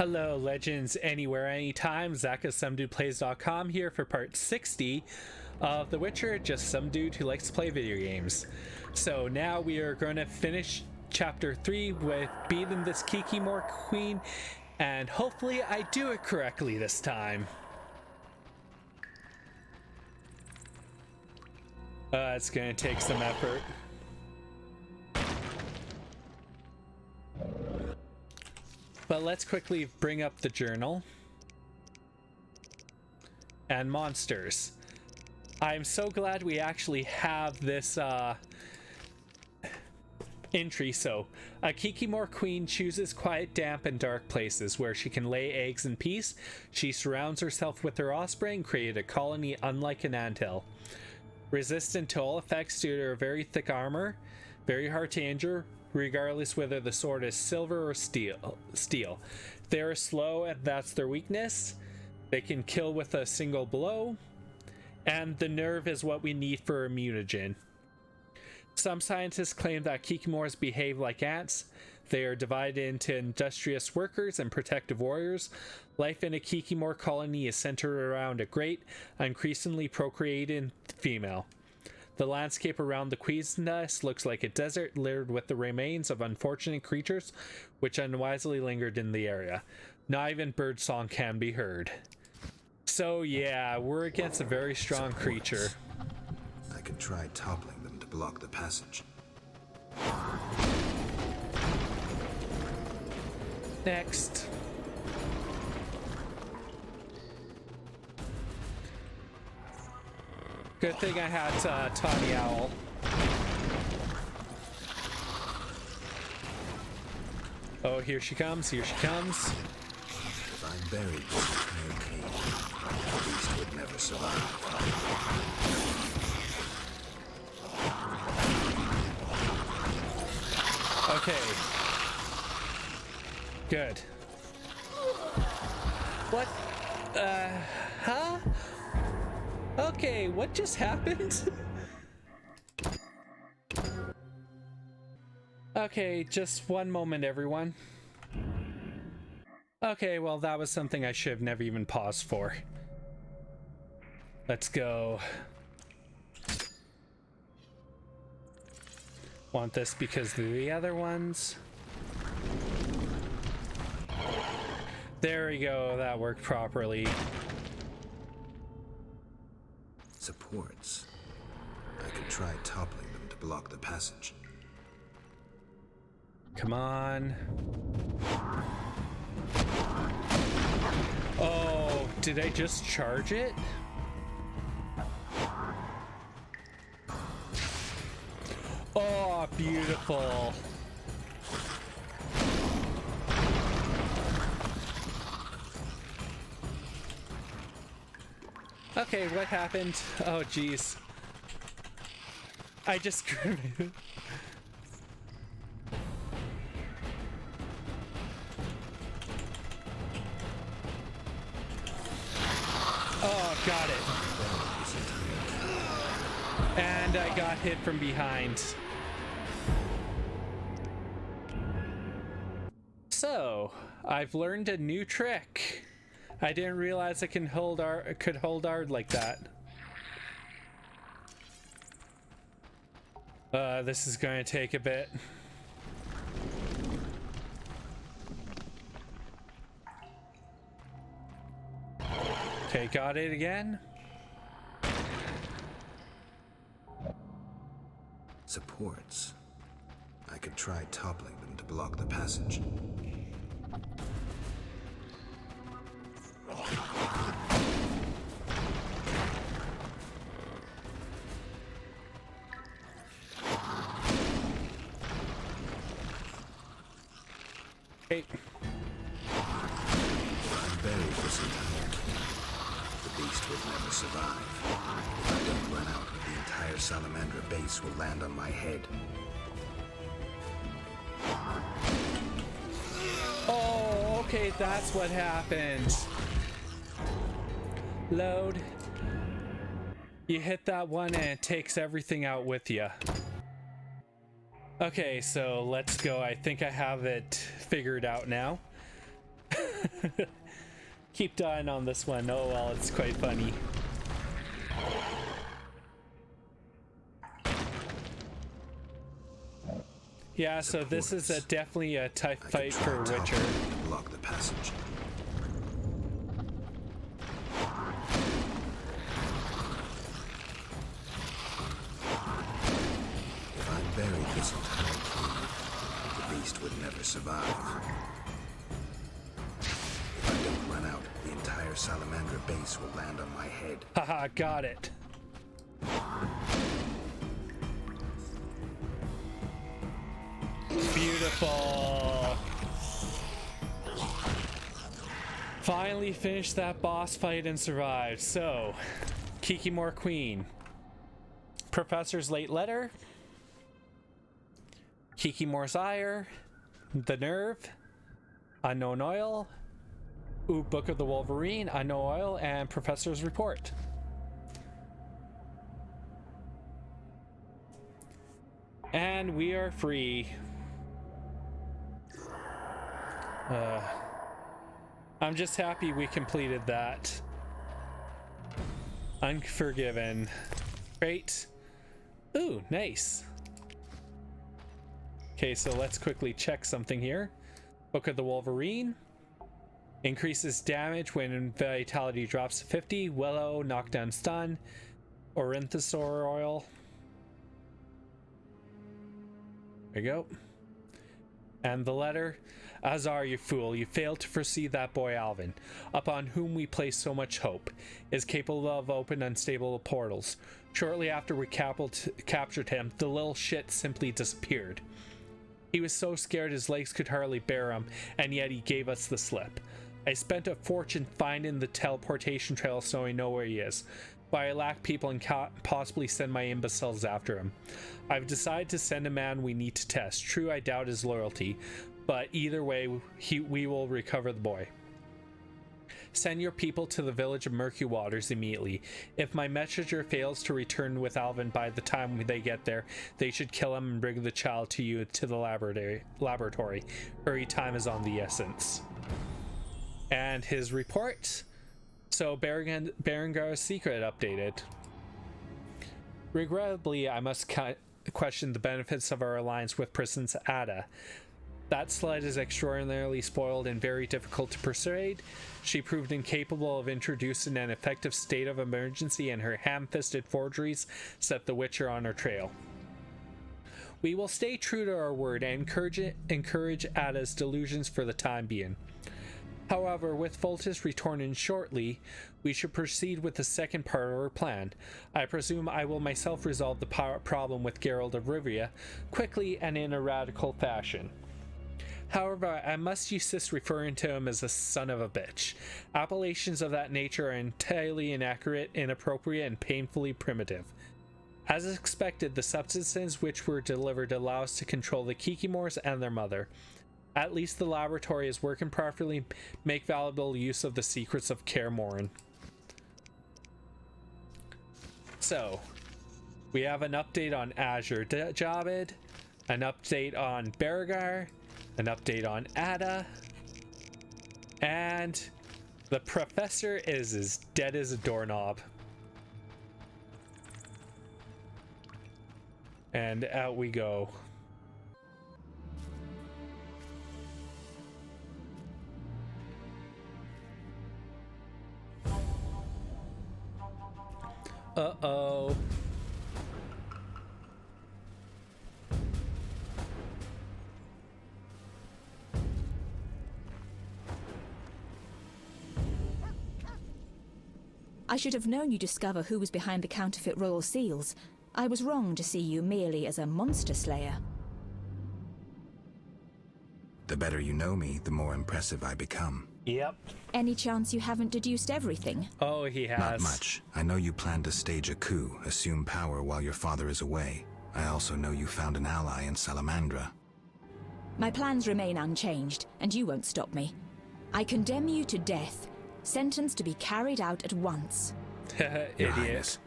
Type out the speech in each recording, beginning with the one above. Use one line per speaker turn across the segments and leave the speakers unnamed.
Hello, legends anywhere, anytime. ZachOfSomeDudePlays.com here for part 60 of The Witcher, just some dude who likes to play video games. So now we are going to finish chapter 3 with beating this Kikimore Queen, and hopefully I do it correctly this time. It's going to take some effort. But let's quickly bring up the journal. And monsters. I'm so glad we actually have this entry. So, a Kikimore Queen chooses quiet, damp, and dark places where she can lay eggs in peace. She surrounds herself with her offspring, created a colony unlike an anthill. Resistant to all effects due to her very thick armor, very hard to injure, regardless whether the sword is silver or steel. They are slow, and that's their weakness. They can kill with a single blow, and the nerve is what we need for a mutagen. Some scientists claim that Kikimores behave like ants. They are divided into industrious workers and protective warriors. Life in a Kikimore colony is centered around a great, increasingly procreating female. The landscape around the queen's nest looks like a desert littered with the remains of unfortunate creatures which unwisely lingered in the area. Not even birdsong can be heard. So yeah, we're against a very strong creature.
I could try toppling them to block the passage.
Next. Good thing I had Tawny Owl. Oh, here she comes, here she comes.
If I'm buried in this cave, the beast would never survive.
Okay. Good. What? Huh? Okay, what just happened? Okay, just one moment, everyone. Okay, well, that was something I should have never even paused for. Let's go. Want this because of the other ones. There we go, that worked properly.
Supports. I could try toppling them to block the passage.
Come on. Oh, did I just charge it? Oh, beautiful. Okay, what happened? Oh, jeez. I just Oh, got it. And I got hit from behind. So, I've learned a new trick. I didn't realize I could hold Aard like that. This is going to take a bit. Okay, got it again.
Supports. I could try toppling them to block the passage.
Hey.
I'm buried this entire cave. The beast will never survive. If I don't run out, the entire Salamander base will land on my head.
Oh, okay, that's what happened. Load. You hit that one and it takes everything out with you. Okay, so let's go. I think I have it figured out now. Keep dying on this one. Oh well, it's quite funny. Yeah, so this is definitely a tough fight for Witcher.
Block the passage. If I'm buried this entire key, the beast would never survive. If I don't run out, the entire salamander base will land on my head.
Haha, got it. Beautiful. Finally finished that boss fight and survived. So, Kikimore Queen. Professor's late letter. Kikimore's ire. The nerve. Unknown oil. Ooh, Book of the Wolverine. Unknown oil. And Professor's report. And we are free. I'm just happy we completed that. Unforgiven. Great. Ooh, nice. Okay, so let's quickly check something here. Book of the Wolverine. Increases damage when vitality drops to 50. Willow, knockdown stun. Orinthosaur oil. There you go. And the letter. Azar, you fool, you failed to foresee that boy Alvin, upon whom we place so much hope, is capable of open unstable portals. Shortly after we captured him, the little shit simply disappeared. He was so scared his legs could hardly bear him, and yet he gave us the slip. I spent a fortune finding the teleportation trail so I know where he is, but I lack people and can't possibly send my imbeciles after him. I've decided to send a man we need to test. True, I doubt his loyalty, but either way, we will recover the boy. Send your people to the village of Murky Waters immediately. If my messenger fails to return with Alvin by the time they get there, they should kill him and bring the child to you to the laboratory. Hurry, time is on the essence. And his report. So Berenger's secret updated. Regrettably, I must question the benefits of our alliance with Princess Adda. That slut is extraordinarily spoiled and very difficult to persuade. She proved incapable of introducing an effective state of emergency, and her ham-fisted forgeries set the Witcher on her trail. We will stay true to our word and encourage Adda's delusions for the time being. However, with Voltus returning shortly, we should proceed with the second part of our plan. I presume I will myself resolve the problem with Geralt of Rivia quickly and in a radical fashion. However, I must insist referring to him as a son of a bitch. Appellations of that nature are entirely inaccurate, inappropriate, and painfully primitive. As expected, the substances which were delivered allow us to control the Kikimores and their mother. At least the laboratory is working properly. Make valuable use of the secrets of Kaer Morhen. So, we have an update on Azure Jabed, an update on Berenger, an update on Adda, and the professor is as dead as a doorknob. And out we go. Uh-oh.
I should have known you'd discover who was behind the counterfeit royal seals. I was wrong to see you merely as a monster slayer.
The better you know me, the more impressive I become.
Yep.
Any chance you haven't deduced everything?
Oh, he has.
Not much. I know you plan to stage a coup, assume power while your father is away. I also know you found an ally in Salamandra.
My plans remain unchanged, and you won't stop me. I condemn you to death, sentenced to be carried out at once.
Idiot.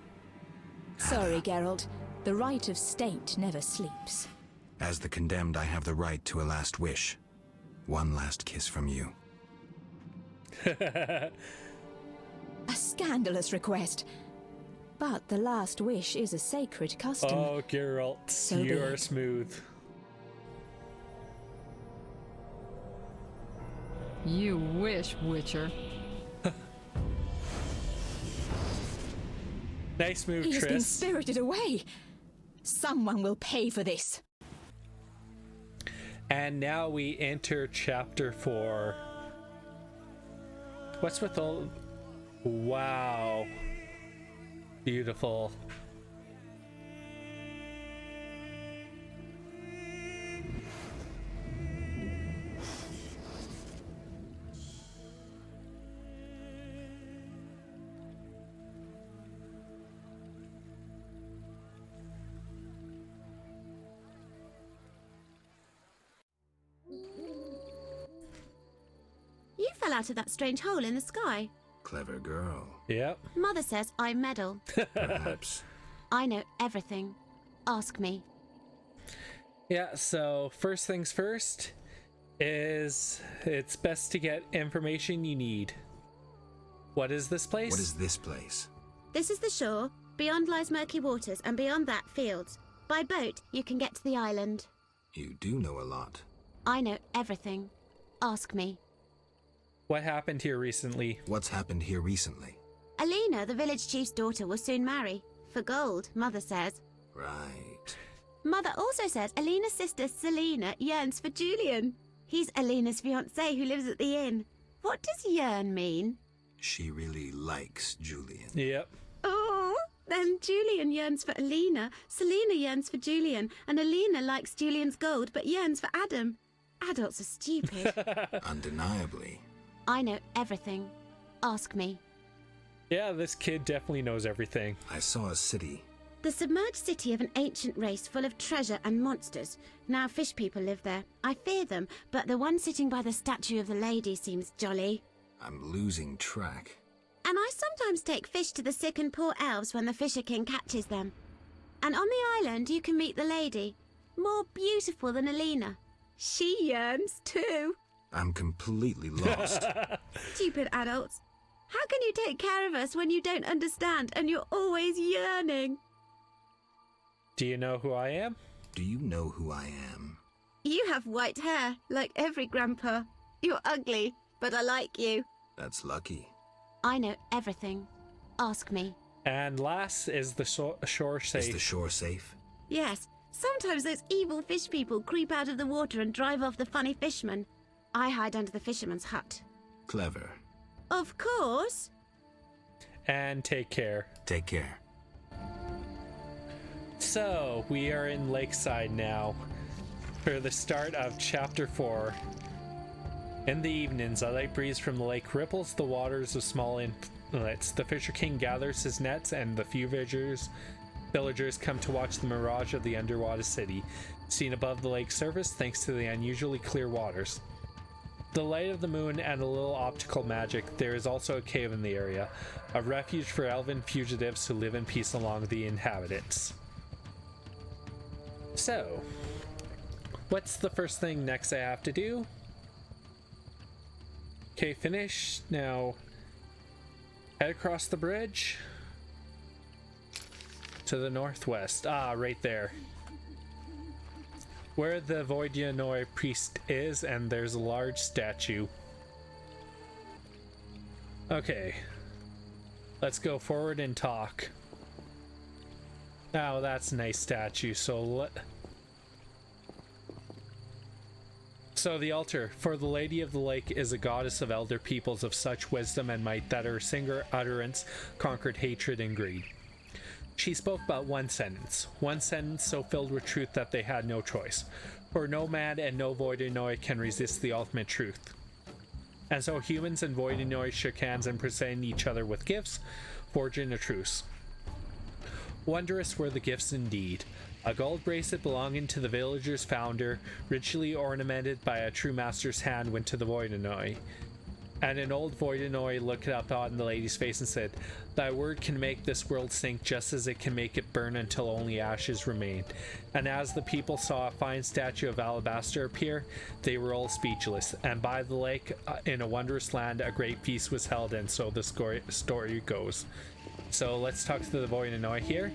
Sorry, Geralt. The right of state never sleeps.
As the condemned, I have the right to a last wish. One last kiss from you.
A scandalous request. But the last wish is a sacred custom.
Oh, Geralt,
So
you
be
are
it.
smooth.
You wish, Witcher.
Nice move,
He has been
Triss.
spirited away. Someone will pay for this.
And now we enter chapter 4. What's with all... Wow. Beautiful.
You fell out of that strange hole in the sky.
Clever girl.
Yep.
Mother says I meddle.
Perhaps.
I know everything. Ask me.
Yeah, so first things first is it's best to get information you need. What is this place?
What is this place?
This is the shore. Beyond lies murky waters, and beyond that, fields. By boat, you can get to the island.
You do know a lot.
I know everything. Ask me.
What happened here recently?
What's happened here recently?
Alina, the village chief's daughter, will soon marry. For gold, Mother says.
Right.
Mother also says Alina's sister Selena yearns for Julian. He's Alina's fiancé who lives at the inn. What does yearn mean?
She really likes Julian.
Yep.
Oh, then Julian yearns for Alina, Selena yearns for Julian, and Alina likes Julian's gold but yearns for Adam. Adults are stupid.
Undeniably.
I know everything. Ask me.
Yeah, this kid definitely knows everything.
I saw a city.
The submerged city of an ancient race full of treasure and monsters. Now fish people live there. I fear them, but the one sitting by the statue of the lady seems jolly.
I'm losing track.
And I sometimes take fish to the sick and poor elves when the Fisher King catches them. And on the island you can meet the lady, more beautiful than Alina. She yearns too.
I'm completely lost.
Stupid adults. How can you take care of us when you don't understand and you're always yearning?
Do you know who I am?
Do you know who I am?
You have white hair, like every grandpa. You're ugly, but I like you.
That's lucky.
I know everything. Ask me.
And last is the shore safe.
Is the shore safe?
Yes, sometimes those evil fish people creep out of the water and drive off the funny fishermen. I hide under the fisherman's hut.
Clever.
Of course.
And take care.
Take care.
So, we are in Lakeside now for the start of chapter 4. In the evenings, a light breeze from the lake ripples the waters of small inlets. The Fisher King gathers his nets, and the few villagers come to watch the mirage of the underwater city, seen above the lake's surface thanks to the unusually clear waters. The light of the moon and a little optical magic, there is also a cave in the area, a refuge for elven fugitives who live in peace along the inhabitants. So, what's the first thing next I have to do? Okay, finish. Now, head across the bridge to the northwest. Ah, right there. Where the Voidyanoi priest is, and there's a large statue. Okay. Let's go forward and talk. Oh, that's a nice statue, so the altar for the Lady of the Lake is a goddess of elder peoples of such wisdom and might that her single utterance conquered hatred and greed. She spoke but one sentence so filled with truth that they had no choice, for no man and no Voidyanoi can resist the ultimate truth. And so humans and Voidyanoi shook hands and presented each other with gifts, forging a truce. Wondrous were the gifts indeed. A gold bracelet belonging to the villager's founder, richly ornamented by a true master's hand, went to the Voidyanoi. And an old Voidanoid looked up on the lady's face and said, "Thy word can make this world sink just as it can make it burn until only ashes remain." And as the people saw a fine statue of alabaster appear, they were all speechless. And by the lake, in a wondrous land, a great feast was held, and so the story goes. So let's talk to the Voidanoid here.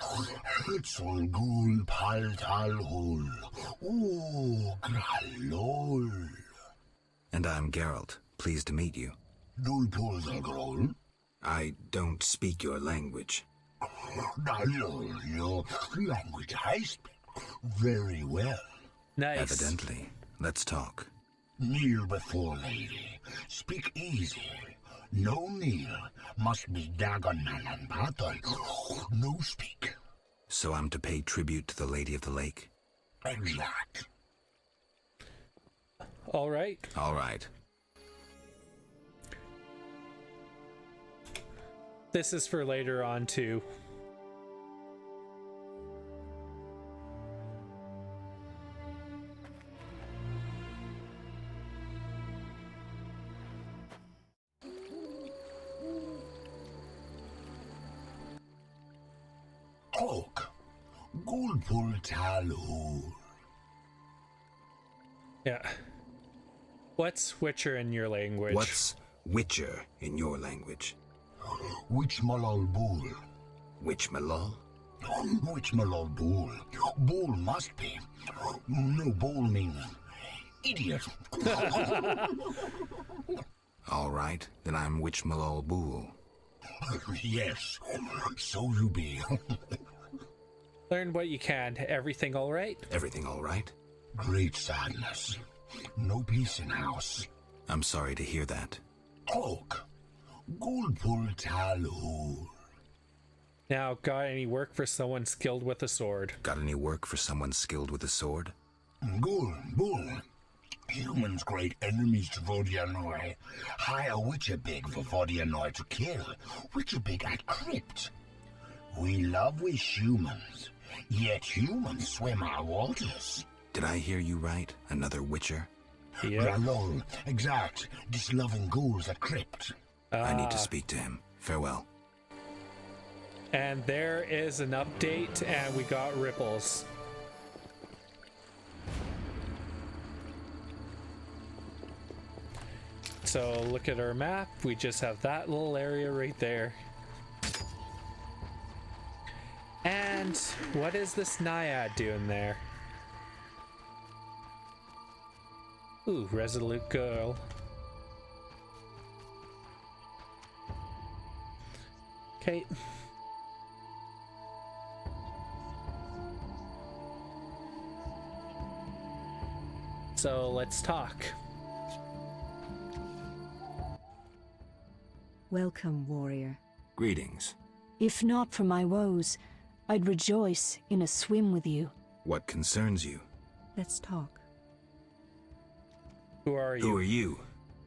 Hitzol gul paltal hul. Oh, gralol.
And I'm Geralt. Pleased to meet you.
Dul polzagrol.
I don't speak your language.
Your language I speak very well.
Nice.
Evidently. Let's talk.
Kneel before lady. Speak easy. No kneel. Must be dagon and battle. No speak.
So I'm to pay tribute to the Lady of the Lake?
Exact.
All right.
All right.
This is for later on too.
Oak. Gulpul talhul.
Yeah. What's Witcher in your language?
What's Witcher in your language?
Which malal bull?
Which Malal?
Which malal bull? Bull must be. No, bull means idiot.
All right, then I'm Witch Malal Bool.
Yes, so you be.
Learn what you can. Everything all right?
Everything all right?
Great sadness. No peace in house.
I'm sorry to hear that.
Oak. Gulpul talhul.
Now, got any work for someone skilled with a sword?
Got any work for someone skilled with a sword?
Gul, bull. Humans great enemies to Vodianoi. Hire Witcher big for Vodianoi to kill. Witcher big at crypt. We love with humans, yet humans swim our waters.
Did I hear you right? Another Witcher?
Yeah.
Lol, exact. This loving ghouls at crypt.
I need to speak to him. Farewell.
And there is an update, and we got ripples. So look at our map. We just have that little area right there. And what is this Naiad doing there? Ooh, resolute girl. Okay. So let's talk.
Welcome, warrior.
Greetings.
If not for my woes, I'd rejoice in a swim with you.
What concerns you?
Let's talk.
Who are you?
Who are you?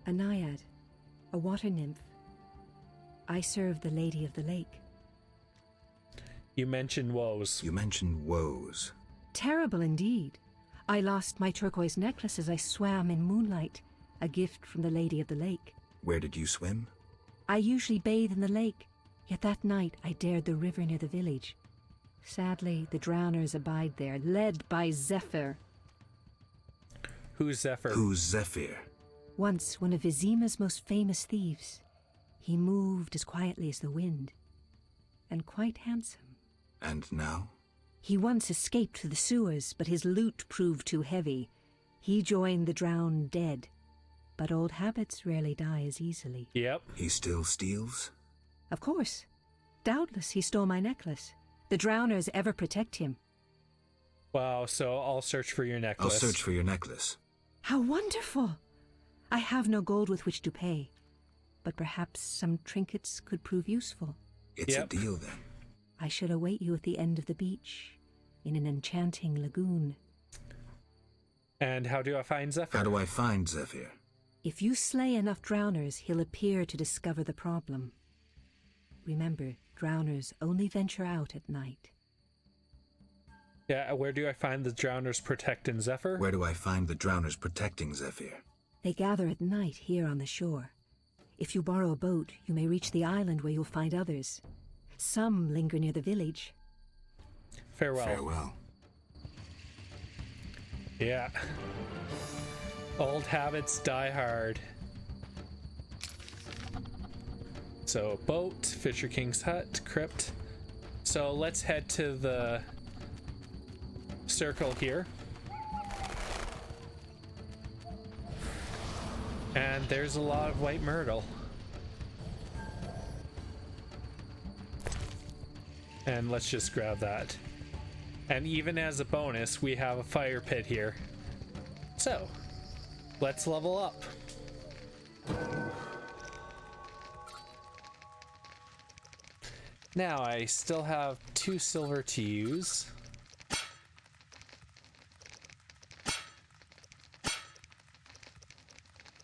A naiad, a water nymph. I serve the Lady of the Lake.
You mentioned woes.
You mentioned woes.
Terrible indeed. I lost my turquoise necklace as I swam in moonlight, a gift from the Lady of the Lake.
Where did you swim?
I usually bathe in the lake, yet that night I dared the river near the village. Sadly, the drowners abide there, led by Zephyr.
Who's Zephyr?
Who's Zephyr?
Once one of Vizima's most famous thieves. He moved as quietly as the wind, and quite handsome.
And now?
He once escaped through the sewers, but his loot proved too heavy. He joined the drowned dead, but old habits rarely die as easily.
Yep.
He still steals?
Of course. Doubtless he stole my necklace. The drowners ever protect him.
Wow, so I'll search for your necklace.
I'll search for your necklace.
How wonderful! I have no gold with which to pay, but perhaps some trinkets could prove useful.
It's
Yep.
a deal then.
I shall await you at the end of the beach, in an enchanting lagoon.
And how do I find Zephyr?
How do I find Zephyr?
If you slay enough drowners, he'll appear to discover the problem. Remember, drowners only venture out at night.
Yeah, where do I find the drowners protecting Zephyr?
Where do I find the drowners protecting Zephyr?
They gather at night here on the shore. If you borrow a boat, you may reach the island where you'll find others. Some linger near the village.
Farewell.
Farewell.
Yeah. Old habits die hard. So, boat, Fisher King's hut, crypt. So let's head to the circle here. And there's a lot of white myrtle. And let's just grab that. And even as a bonus, we have a fire pit here. So, let's level up. Now, I still have 2 silver to use.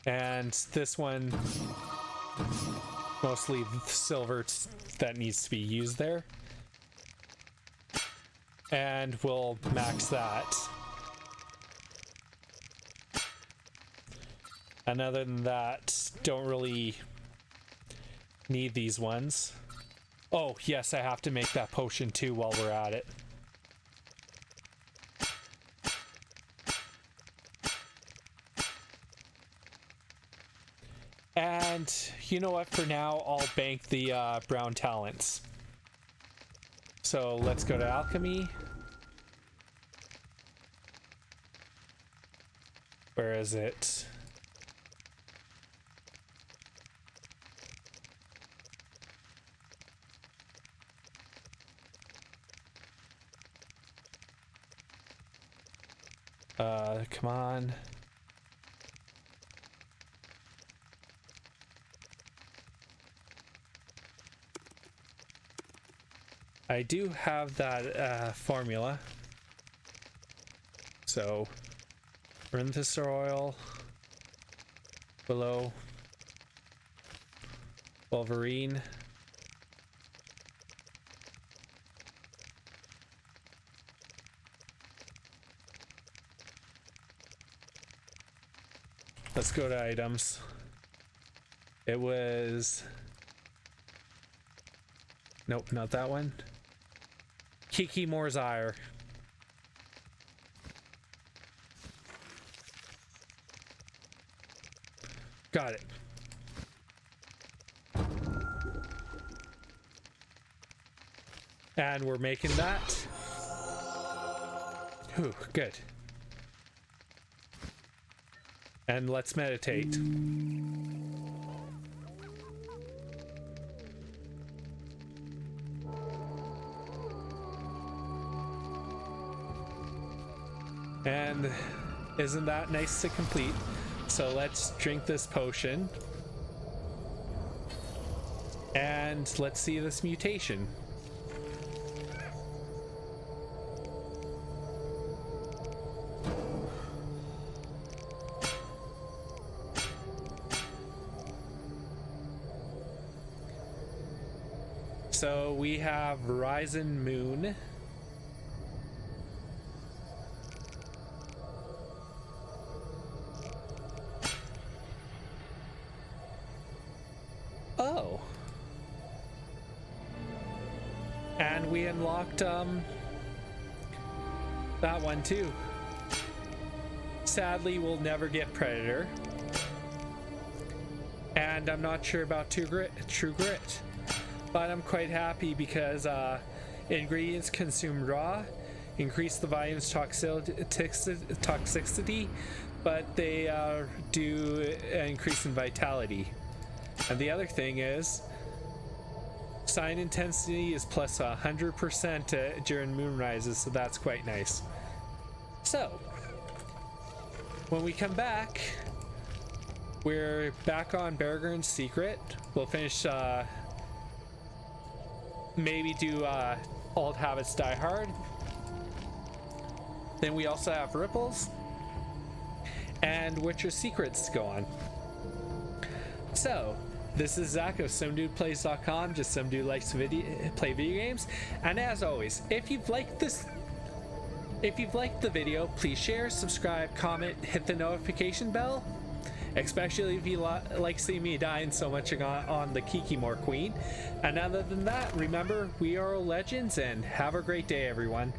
And this one, mostly silver that needs to be used there. And we'll max that. And other than that, don't really need these ones. Oh, yes, I have to make that potion too while we're at it. And you know what? For now, I'll bank the brown talents. So let's go to alchemy. Where is it? Come on. I do have that formula. So, Princess oil, below, Wolverine. Let's go to items. It was... Nope, not that one. Kikimore's Ire. Got it. And we're making that. Ooh, good. And let's meditate. And isn't that nice to complete? So let's drink this potion. And let's see this mutation. So we have Horizon Moon. Oh. And we unlocked that one too. Sadly, we'll never get Predator. And I'm not sure about True Grit. But I'm quite happy because ingredients consumed raw increase the volume's toxicity, but they do increase in vitality. And the other thing is, sign intensity is plus 100% during moon rises, so that's quite nice. So, when we come back, we're back on Berenger's secret. We'll finish... maybe do Old Habits Die Hard. Then we also have Ripples and Witcher Secrets to go on. So, this is Zach of SomeDudePlays.com, just some dude likes to play video games. And as always, if you've liked this If you've liked the video, please share, subscribe, comment, hit the notification bell. Especially if you like seeing me dying so much on the Kikimore Queen. And other than that, remember, we are legends, and have a great day, everyone.